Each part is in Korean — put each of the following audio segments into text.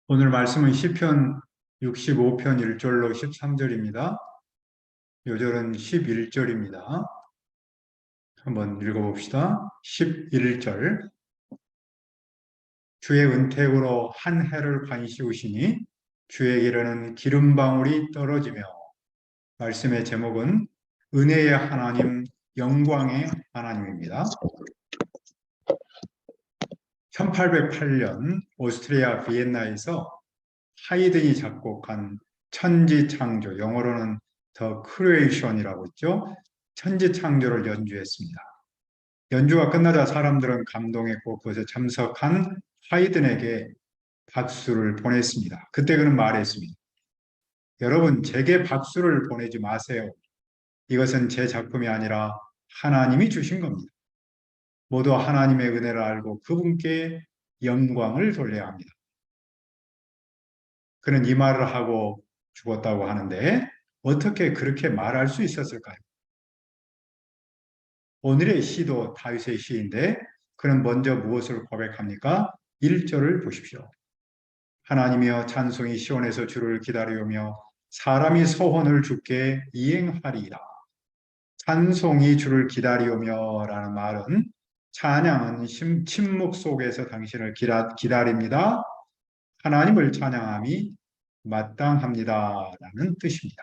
오늘 말씀은 시편 65편 1절로 13절입니다. 요절은 11절입니다. 한번 읽어봅시다. 11절. 주의 은택으로 한 해를 관시우시니 주에게로는 기름방울이 떨어지며. 말씀의 제목은 은혜의 하나님, 영광의 하나님입니다. 1808년 오스트리아 비엔나에서 하이든이 작곡한 천지창조, 영어로는 The Creation이라고 있죠. 천지창조를 연주했습니다. 연주가 끝나자 사람들은 감동했고 그것에 참석한 하이든에게 박수를 보냈습니다. 그때 그는 말했습니다. 여러분, 제게 박수를 보내지 마세요. 이것은 제 작품이 아니라 하나님이 주신 겁니다. 모두 하나님의 은혜를 알고 그분께 영광을 돌려야 합니다. 그는 이 말을 하고 죽었다고 하는데 어떻게 그렇게 말할 수 있었을까요? 오늘의 시도 다윗의 시인데 그는 먼저 무엇을 고백합니까? 1절을 보십시오. 하나님이여 찬송이 시온에서 주를 기다리오며 사람이 소원을 주께 이행하리이다. 찬송이 주를 기다리오며 라는 말은 찬양은 침묵 속에서 당신을 기다립니다. 하나님을 찬양함이 마땅합니다. 라는 뜻입니다.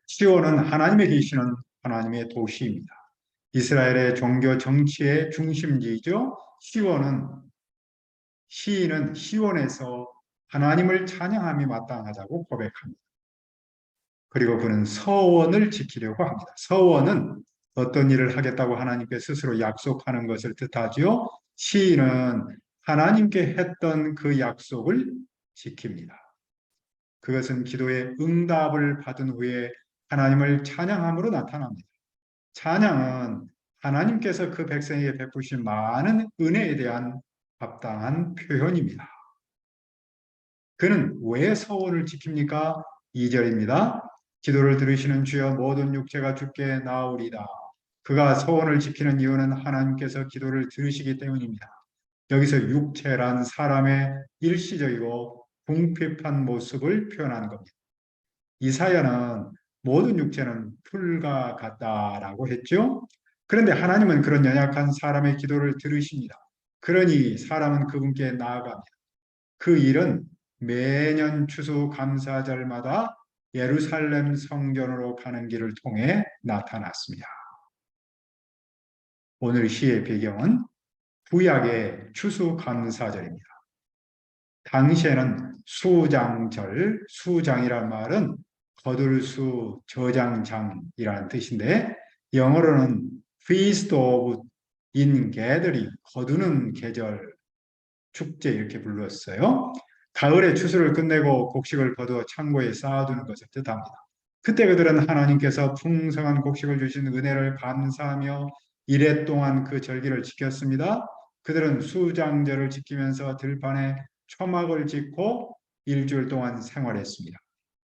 시온은 하나님의 계시는 하나님의 도시입니다. 이스라엘의 종교 정치의 중심지이죠. 시인은 시온에서 하나님을 찬양함이 마땅하다고 고백합니다. 그리고 그는 서원을 지키려고 합니다. 서원은 어떤 일을 하겠다고 하나님께 스스로 약속하는 것을 뜻하지요. 시인은 하나님께 했던 그 약속을 지킵니다. 그것은 기도의 응답을 받은 후에 하나님을 찬양함으로 나타납니다. 찬양은 하나님께서 그 백성에게 베푸신 많은 은혜에 대한 합당한 표현입니다. 그는 왜 서원을 지킵니까? 2절입니다. 기도를 들으시는 주여 모든 육체가 주께 나오리다. 그가 서원을 지키는 이유는 하나님께서 기도를 들으시기 때문입니다. 여기서 육체란 사람의 일시적이고 궁핍한 모습을 표현하는 겁니다. 이사야는 모든 육체는 풀과 같다라고 했죠. 그런데 하나님은 그런 연약한 사람의 기도를 들으십니다. 그러니 사람은 그분께 나아갑니다. 그 일은 매년 추수감사절마다 예루살렘 성전으로 가는 길을 통해 나타났습니다. 오늘 시의 배경은 구약의 추수감사절입니다. 당시에는 수장절, 수장이란 말은 거둘 수, 저장장이라는 뜻인데 영어로는 Feast of Ingathering, 거두는 계절, 축제 이렇게 불렀어요. 가을에 추수를 끝내고 곡식을 거두어 창고에 쌓아두는 것을 뜻합니다. 그때 그들은 하나님께서 풍성한 곡식을 주신 은혜를 감사하며 이래 동안 그 절기를 지켰습니다. 그들은 수장절을 지키면서 들판에 초막을 짓고 일주일 동안 생활했습니다.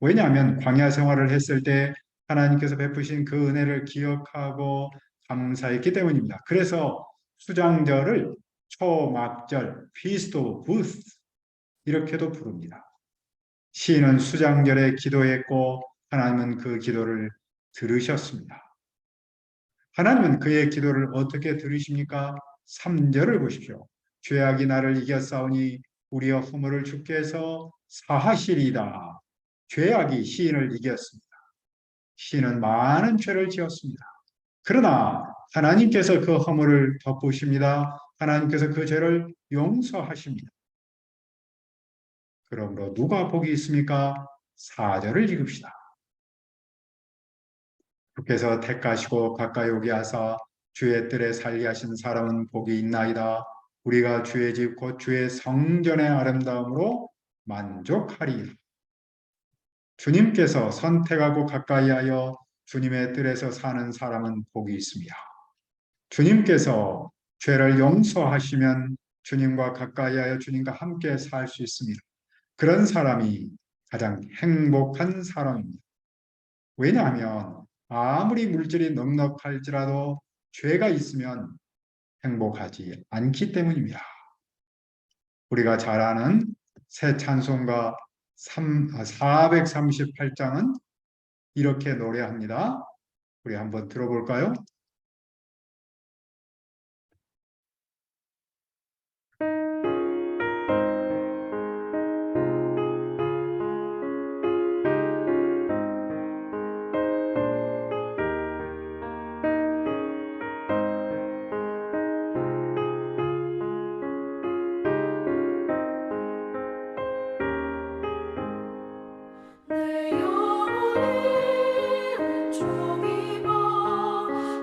왜냐하면 광야 생활을 했을 때 하나님께서 베푸신 그 은혜를 기억하고 감사했기 때문입니다. 그래서 수장절을 초막절, Feast of Booths 이렇게도 부릅니다. 시인은 수장절에 기도했고 하나님은 그 기도를 들으셨습니다. 하나님은 그의 기도를 어떻게 들으십니까? 3절을 보십시오. 죄악이 나를 이겼사오니 우리의 허물을 주께서 사하시리이다. 죄악이 시인을 이겼습니다. 시인은 많은 죄를 지었습니다. 그러나 하나님께서 그 허물을 덮으십니다. 하나님께서 그 죄를 용서하십니다. 그러므로 누가 복이 있습니까? 4절을 읽읍시다. 주께서 택하시고 가까이 오게 하사 주의 뜰에 살게 하신 사람은 복이 있나이다. 우리가 주의 집 곧 주의 성전의 아름다움으로 만족하리이다. 주님께서 선택하고 가까이 하여 주님의 뜰에서 사는 사람은 복이 있습니다. 주님께서 죄를 용서하시면 주님과 가까이 하여 주님과 함께 살 수 있습니다. 그런 사람이 가장 행복한 사람입니다. 왜냐하면 아무리 물질이 넉넉할지라도 죄가 있으면 행복하지 않기 때문입니다. 우리가 잘 아는 새 찬송가 438장은 이렇게 노래합니다. 우리 한번 들어볼까요? 내 영혼이 은총입어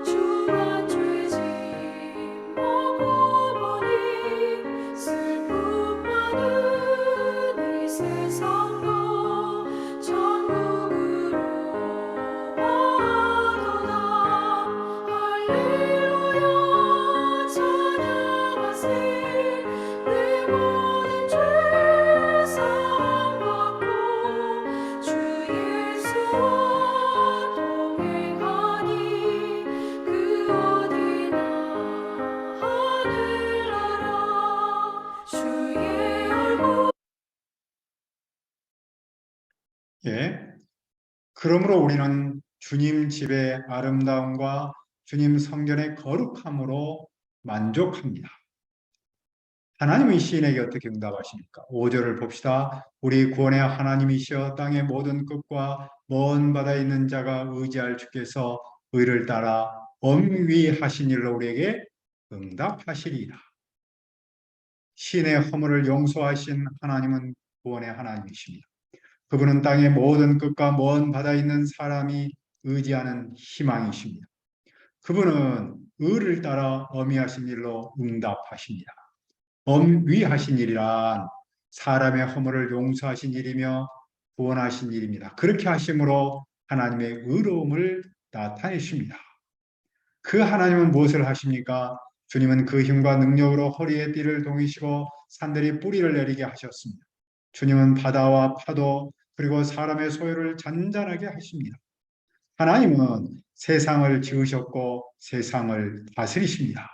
주와 죄짐 먹고 보니 슬픔 많은 이 세상도 천국으로 와도다 할렐루야 찬양하세 내 모든 죄 사함 받고 주 예수와 동행하니 그 어디나 하늘나라 주의 얼굴. 예. 그러므로 우리는 주님 집의 아름다움과 주님 성전의 거룩함으로 만족합니다. 하나님의 시인에게 어떻게 응답하십니까? 5절을 봅시다. 우리 구원의 하나님이시여 땅의 모든 끝과 먼 바다에 있는 자가 의지할 주께서 의를 따라 엄위하신 일로 우리에게 응답하시리이다. 신의 허물을 용서하신 하나님은 구원의 하나님이십니다. 그분은 땅의 모든 끝과 먼 바다에 있는 사람이 의지하는 희망이십니다. 그분은 의를 따라 엄위하신 일로 응답하십니다. 엄위하신 일이란 사람의 허물을 용서하신 일이며 구원하신 일입니다. 그렇게 하심으로 하나님의 의로움을 나타내십니다. 그 하나님은 무엇을 하십니까? 주님은 그 힘과 능력으로 허리에 띠를 동이시고 산들이 뿌리를 내리게 하셨습니다. 주님은 바다와 파도 그리고 사람의 소유를 잔잔하게 하십니다. 하나님은 세상을 지으셨고 세상을 다스리십니다.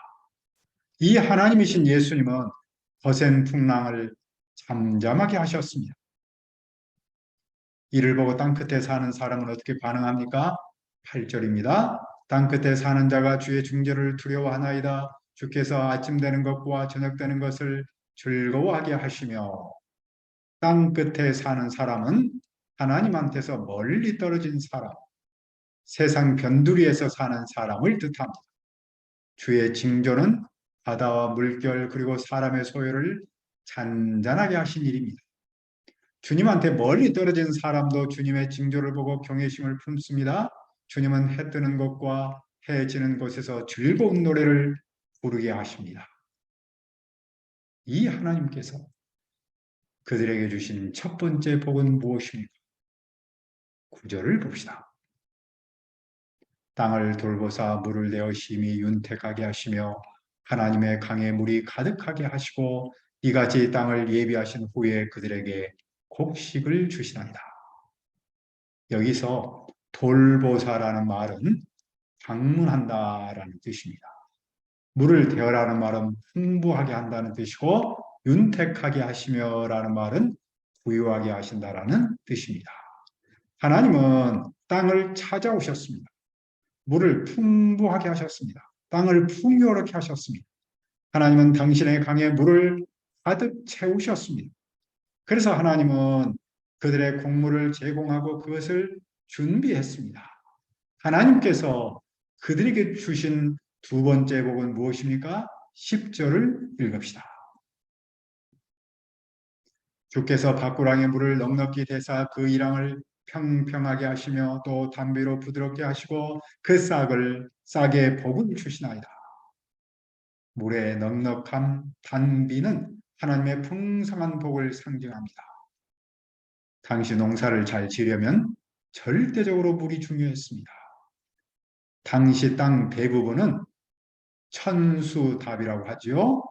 이 하나님이신 예수님은 거센 풍랑을 잠잠하게 하셨습니다. 이를 보고 땅끝에 사는 사람은 어떻게 반응합니까? 8절입니다. 땅끝에 사는 자가 주의 중재를 두려워하나이다. 주께서 아침 되는 것과 저녁 되는 것을 즐거워하게 하시며 땅끝에 사는 사람은 하나님한테서 멀리 떨어진 사람, 세상 변두리에서 사는 사람을 뜻합니다. 주의 징조는 바다와 물결 그리고 사람의 소유를 잔잔하게 하신 일입니다. 주님한테 멀리 떨어진 사람도 주님의 징조를 보고 경외심을 품습니다. 주님은 해 뜨는 것과 해 지는 곳에서 즐거운 노래를 부르게 하십니다. 이 하나님께서 그들에게 주신 첫 번째 복은 무엇입니까? 9절을 봅시다. 땅을 돌보사 물을 내어 심히 윤택하게 하시며 하나님의 강에 물이 가득하게 하시고 이같이 땅을 예비하신 후에 그들에게 곡식을 주시나이다. 여기서 돌보사라는 말은 방문한다라는 뜻입니다. 물을 대어라는 말은 풍부하게 한다는 뜻이고 윤택하게 하시며라는 말은 부유하게 하신다라는 뜻입니다. 하나님은 땅을 찾아오셨습니다. 물을 풍부하게 하셨습니다. 땅을 풍요롭게 하셨습니다. 하나님은 당신의 강에 물을 가득 채우셨습니다. 그래서 하나님은 그들의 곡물을 제공하고 그것을 준비했습니다. 하나님께서 그들에게 주신 두 번째 복은 무엇입니까? 10절을 읽읍시다. 주께서 밭구랑의 물을 넉넉히 대사 그 이랑을 평평하게 하시며 또 담비로 부드럽게 하시고 그 싹에 복을 주시나이다. 물의 넉넉함, 단비는 하나님의 풍성한 복을 상징합니다. 당시 농사를 잘 지으려면 절대적으로 물이 중요했습니다. 당시 땅 대부분은 천수답이라고 하지요.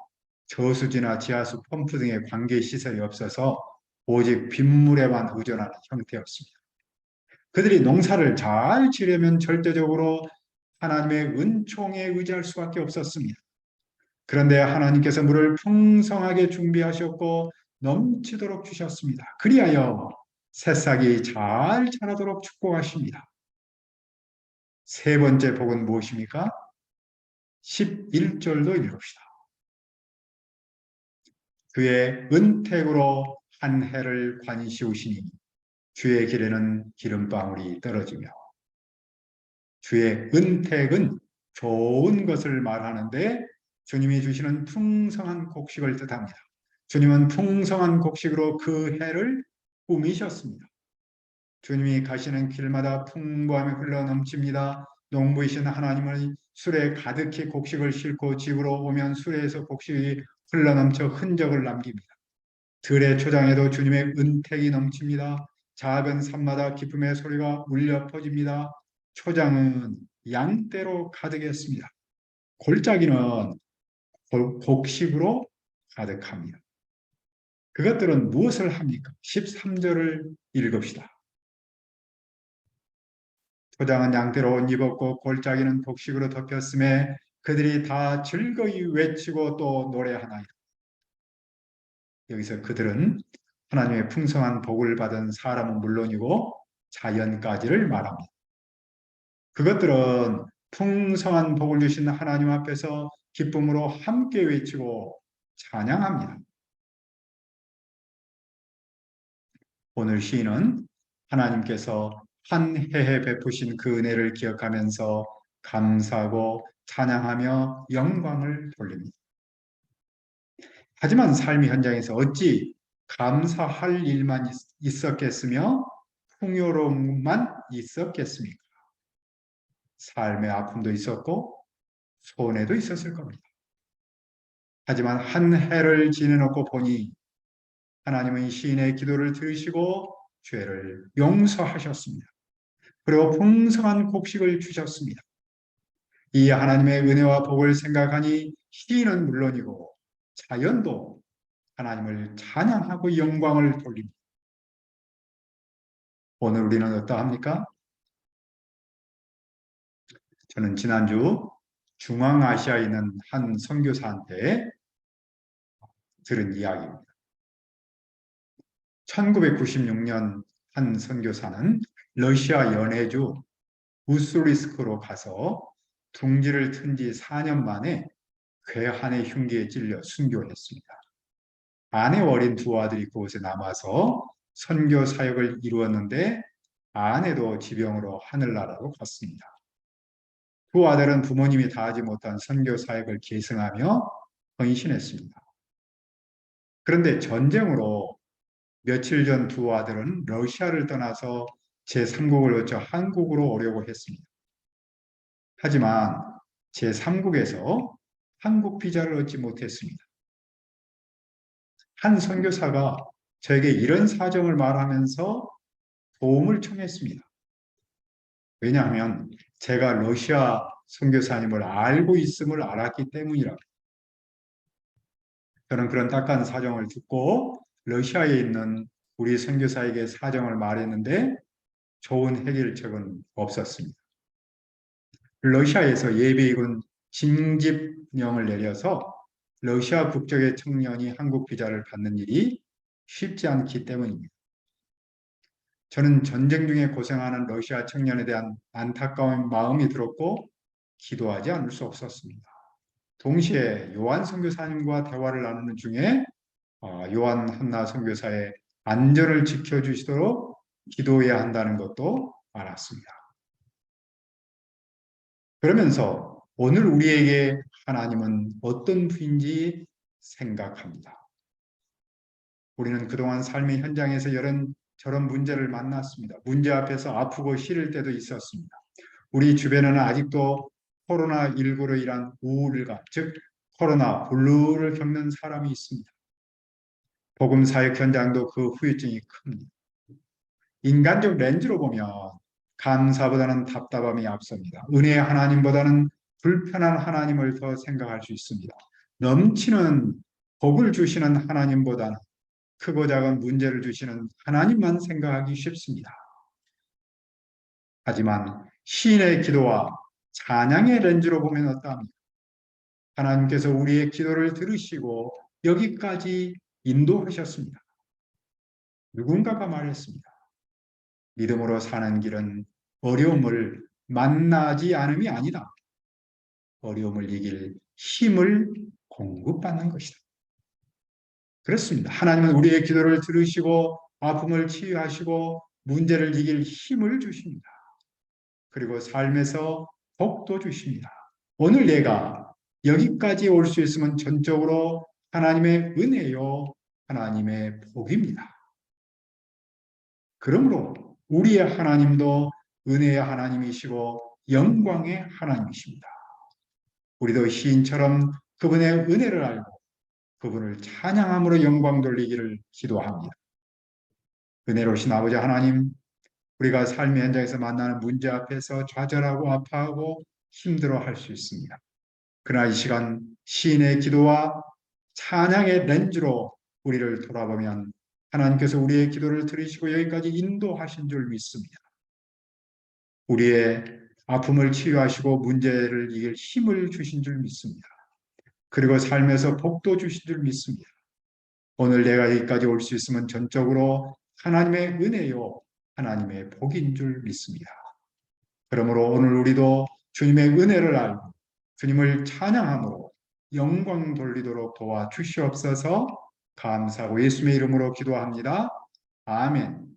저수지나 지하수 펌프 등의 관계 시설이 없어서 오직 빗물에만 의존하는 형태였습니다. 그들이 농사를 잘 지으려면 절대적으로 하나님의 은총에 의지할 수밖에 없었습니다. 그런데 하나님께서 물을 풍성하게 준비하셨고 넘치도록 주셨습니다. 그리하여 새싹이 잘 자라도록 축복하십니다. 세 번째 복은 무엇입니까? 11절도 읽읍시다. 그의 은택으로 한 해를 관시우시니 주의 길에는 기름방울이 떨어지며. 주의 은택은 좋은 것을 말하는데 주님이 주시는 풍성한 곡식을 뜻합니다. 주님은 풍성한 곡식으로 그 해를 꾸미셨습니다. 주님이 가시는 길마다 풍부함이 흘러 넘칩니다. 농부이신 하나님은 수레에 가득히 곡식을 싣고 집으로 오면 수레에서 곡식이 흘러 넘쳐 흔적을 남깁니다. 들의 초장에도 주님의 은택이 넘칩니다. 작은 산마다 기쁨의 소리가 울려 퍼집니다. 초장은 양떼로 가득했습니다. 골짜기는 곡식으로 가득합니다. 그것들은 무엇을 합니까? 13절을 읽읍시다. 초장은 양떼로 옷 입었고 골짜기는 곡식으로 덮였음에 그들이 다 즐거이 외치고 또 노래하나이다. 여기서 그들은 하나님의 풍성한 복을 받은 사람은 물론이고 자연까지를 말합니다. 그것들은 풍성한 복을 주신 하나님 앞에서 기쁨으로 함께 외치고 찬양합니다. 오늘 시인은 하나님께서 한 해에 베푸신 그 은혜를 기억하면서 감사하고 찬양하며 영광을 돌립니다. 하지만 삶의 현장에서 어찌 감사할 일만 있었겠으며 풍요로움만 있었겠습니까? 삶의 아픔도 있었고 손해도 있었을 겁니다. 하지만 한 해를 지내놓고 보니 하나님은 시인의 기도를 들으시고 죄를 용서하셨습니다. 그리고 풍성한 곡식을 주셨습니다. 이 하나님의 은혜와 복을 생각하니 시인은 물론이고 자연도 하나님을 찬양하고 영광을 돌립니다. 오늘 우리는 어떠합니까? 저는 지난주 중앙아시아에 있는 한 선교사한테 들은 이야기입니다. 1996년 한 선교사는 러시아 연해주 우스리스크로 가서 둥지를 튼 지 4년 만에 괴한의 흉기에 찔려 순교했습니다. 아내 어린 두 아들이 그곳에 남아서 선교 사역을 이루었는데 아내도 지병으로 하늘나라로 갔습니다. 두 아들은 부모님이 다하지 못한 선교 사역을 계승하며 헌신했습니다. 그런데 전쟁으로 며칠 전 두 아들은 러시아를 떠나서 제3국을 거쳐 한국으로 오려고 했습니다. 하지만 제3국에서 한국 비자를 얻지 못했습니다. 한 선교사가 저에게 이런 사정을 말하면서 도움을 청했습니다. 왜냐하면 제가 러시아 선교사님을 알고 있음을 알았기 때문이라고. 저는 그런 딱한 사정을 듣고 러시아에 있는 우리 선교사에게 사정을 말했는데 좋은 해결책은 없었습니다. 러시아에서 예비군 징집령을 내려서 러시아 국적의 청년이 한국 비자를 받는 일이 쉽지 않기 때문입니다. 저는 전쟁 중에 고생하는 러시아 청년에 대한 안타까운 마음이 들었고 기도하지 않을 수 없었습니다. 동시에 요한 선교사님과 대화를 나누는 중에 요한 한나 선교사의 안전을 지켜주시도록 기도해야 한다는 것도 알았습니다. 그러면서 오늘 우리에게 하나님은 어떤 분인지 생각합니다. 우리는 그동안 삶의 현장에서 저런 문제를 만났습니다. 문제 앞에서 아프고 싫을 때도 있었습니다. 우리 주변에는 아직도 코로나19로 인한 우울감, 즉 코로나 블루를 겪는 사람이 있습니다. 복음 사역 현장도 그 후유증이 큽니다. 인간적 렌즈로 보면 감사보다는 답답함이 앞섭니다. 은혜의 하나님보다는 불편한 하나님을 더 생각할 수 있습니다. 넘치는 복을 주시는 하나님보다는 크고 작은 문제를 주시는 하나님만 생각하기 쉽습니다. 하지만 시인의 기도와 찬양의 렌즈로 보면 어떠합니까? 하나님께서 우리의 기도를 들으시고 여기까지 인도하셨습니다. 누군가가 말했습니다. 믿음으로 사는 길은 어려움을 만나지 않음이 아니다. 어려움을 이길 힘을 공급받는 것이다. 그렇습니다. 하나님은 우리의 기도를 들으시고 아픔을 치유하시고 문제를 이길 힘을 주십니다. 그리고 삶에서 복도 주십니다. 오늘 내가 여기까지 올 수 있으면 전적으로 하나님의 은혜요, 하나님의 복입니다. 그러므로 우리의 하나님도 은혜의 하나님이시고 영광의 하나님이십니다. 우리도 시인처럼 그분의 은혜를 알고 그분을 찬양함으로 영광 돌리기를 기도합니다. 은혜로우신 아버지 하나님, 우리가 삶의 현장에서 만나는 문제 앞에서 좌절하고 아파하고 힘들어할 수 있습니다. 그러나 이 시간 시인의 기도와 찬양의 렌즈로 우리를 돌아보면 하나님께서 우리의 기도를 들으시고 여기까지 인도하신 줄 믿습니다. 우리의 아픔을 치유하시고 문제를 이길 힘을 주신 줄 믿습니다. 그리고 삶에서 복도 주신 줄 믿습니다. 오늘 내가 여기까지 올 수 있으면 전적으로 하나님의 은혜요, 하나님의 복인 줄 믿습니다. 그러므로 오늘 우리도 주님의 은혜를 알고 주님을 찬양함으로 영광 돌리도록 도와주시옵소서. 감사하고 예수님의 이름으로 기도합니다. 아멘.